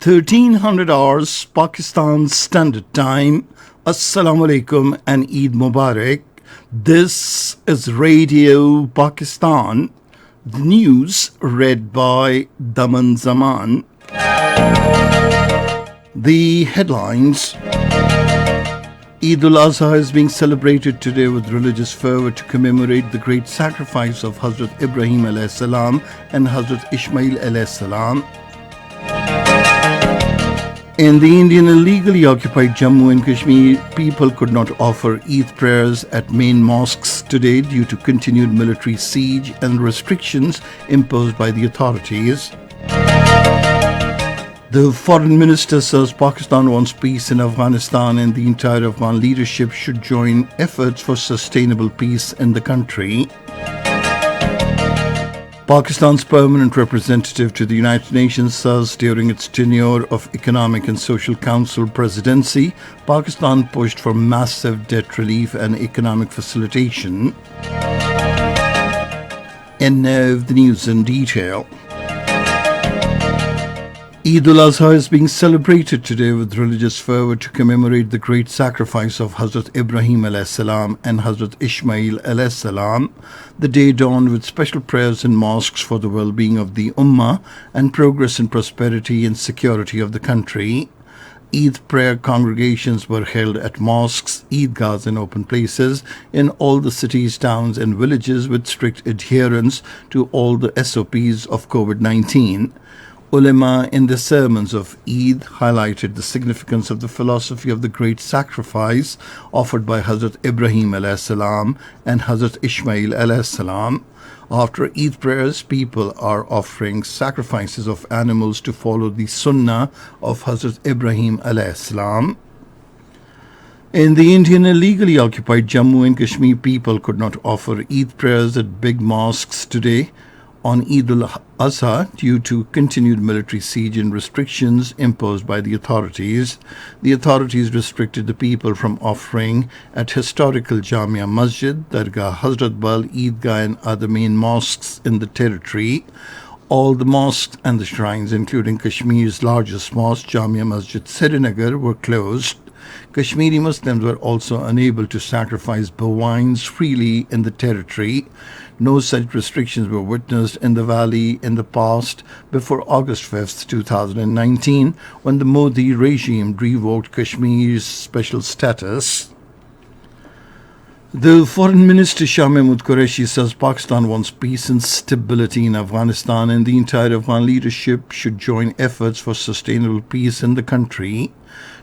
1300 hours Pakistan Standard Time. Assalamu alaikum and Eid Mubarak. This is Radio Pakistan. The news read by Daman Zaman. The headlines. Eid al-Azha is being celebrated today with religious fervor to commemorate the great sacrifice of Hazrat Ibrahim alayhi salam and Hazrat Ismail alayhi salam. In the Indian illegally occupied Jammu and Kashmir, people could not offer Eid prayers at main mosques today due to continued military siege and restrictions imposed by the authorities. The foreign minister says Pakistan wants peace in Afghanistan and the entire Afghan leadership should join efforts for sustainable peace in the country. Pakistan's permanent representative to the United Nations says during its tenure of Economic and Social Council presidency, Pakistan pushed for massive debt relief and economic facilitation. And now the news in detail. Eid al-Azha is being celebrated today with religious fervor to commemorate the great sacrifice of Hazrat Ibrahim alayhi salam and Hazrat Ismail alayhi salam. The day dawned with special prayers in mosques for the well-being of the Ummah and progress and prosperity and security of the country. Eid prayer congregations were held at mosques, Eidgahs and open places in all the cities, towns and villages with strict adherence to all the SOPs of COVID-19. Ulema in their sermons of Eid highlighted the significance of the philosophy of the great sacrifice offered by Hazrat Ibrahim alayhi salam and Hazrat Ismail alayhi salam. After Eid prayers, people are offering sacrifices of animals to follow the sunnah of Hazrat Ibrahim alayhi salam. In the Indian illegally occupied Jammu and Kashmir, people could not offer Eid prayers at big mosques today on Eid al-Azha due to continued military siege and restrictions imposed by the authorities. The authorities restricted the people from offering at historical Jamia Masjid, Dargah Hazrat Bal, Eidgah and other main mosques in the territory. All the mosques and the shrines, including Kashmir's largest mosque, Jamia Masjid Srinagar, were closed. Kashmiri Muslims were also unable to sacrifice bovines freely in the territory. No such restrictions were witnessed in the valley in the past before August 5, 2019, when the Modi regime revoked Kashmir's special status. The Foreign Minister Shah Mahmood Qureshi says Pakistan wants peace and stability in Afghanistan and the entire Afghan leadership should join efforts for sustainable peace in the country.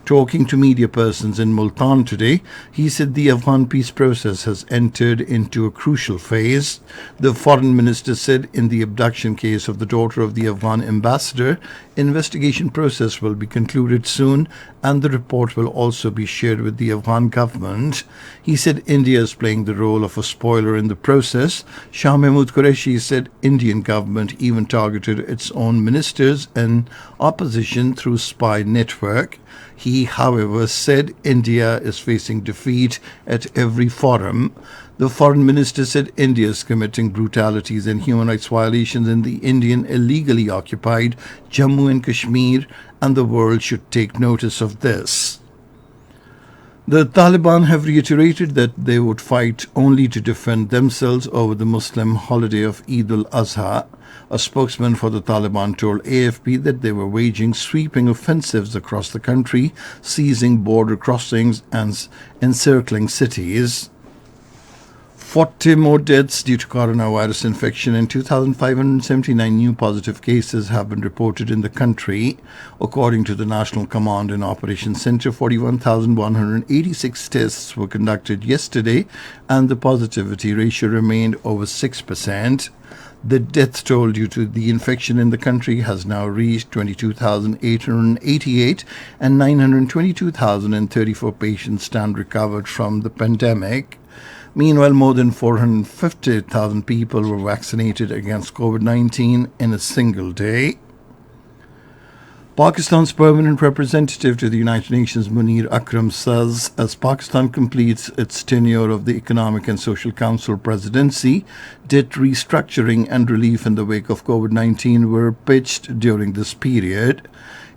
Talking to media persons in Multan today, he said the Afghan peace process has entered into a crucial phase. The foreign minister said in the abduction case of the daughter of the Afghan ambassador, investigation process will be concluded soon and the report will also be shared with the Afghan government. He said India is playing the role of a spoiler in the process. Shah Mahmood Qureshi said Indian government even targeted its own ministers in opposition through spy network. He, however, said India is facing defeat at every forum. The foreign minister said India is committing brutalities and human rights violations in the Indian illegally occupied Jammu and Kashmir, and the world should take notice of this. The Taliban have reiterated that they would fight only to defend themselves over the Muslim holiday of Eid al-Azha. A spokesman for the Taliban told AFP that they were waging sweeping offensives across the country, seizing border crossings and encircling cities. 40 more deaths due to coronavirus infection and 2,579 new positive cases have been reported in the country. According to the National Command and Operations Center, 41,186 tests were conducted yesterday and the positivity ratio remained over 6%. The death toll due to the infection in the country has now reached 22,888 and 922,034 patients stand recovered from the pandemic. Meanwhile, more than 450,000 people were vaccinated against COVID-19 in a single day. Pakistan's permanent representative to the United Nations, Munir Akram, says as Pakistan completes its tenure of the Economic and Social Council presidency, debt restructuring and relief in the wake of COVID-19 were pitched during this period.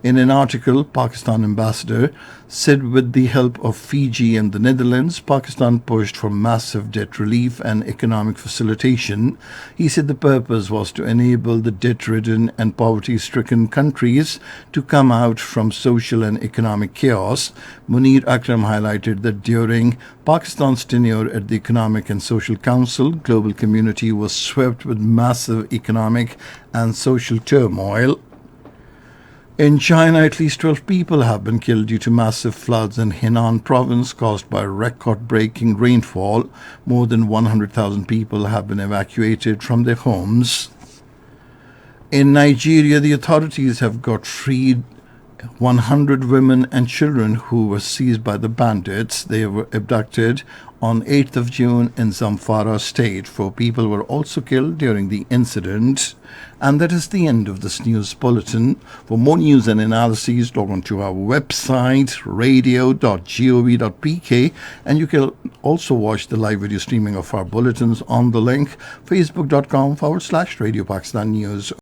In an article, Pakistan ambassador said with the help of Fiji and the Netherlands, Pakistan pushed for massive debt relief and economic facilitation. He said the purpose was to enable the debt-ridden and poverty-stricken countries to come out from social and economic chaos. Munir Akram highlighted that during Pakistan's tenure at the Economic and Social Council, global community was swept with massive economic and social turmoil. In China, at least 12 people have been killed due to massive floods in Henan province caused by record-breaking rainfall. More than 100,000 people have been evacuated from their homes. In Nigeria, the authorities have got freed 100 women and children who were seized by the bandits. They were abducted on 8th of June in Zamfara state. 4 people were also killed during the incident. And that is the end of this news bulletin. For more news and analyses, log on to our website, radio.gov.pk, and you can also watch the live video streaming of our bulletins on the link facebook.com/Radio Pakistan News.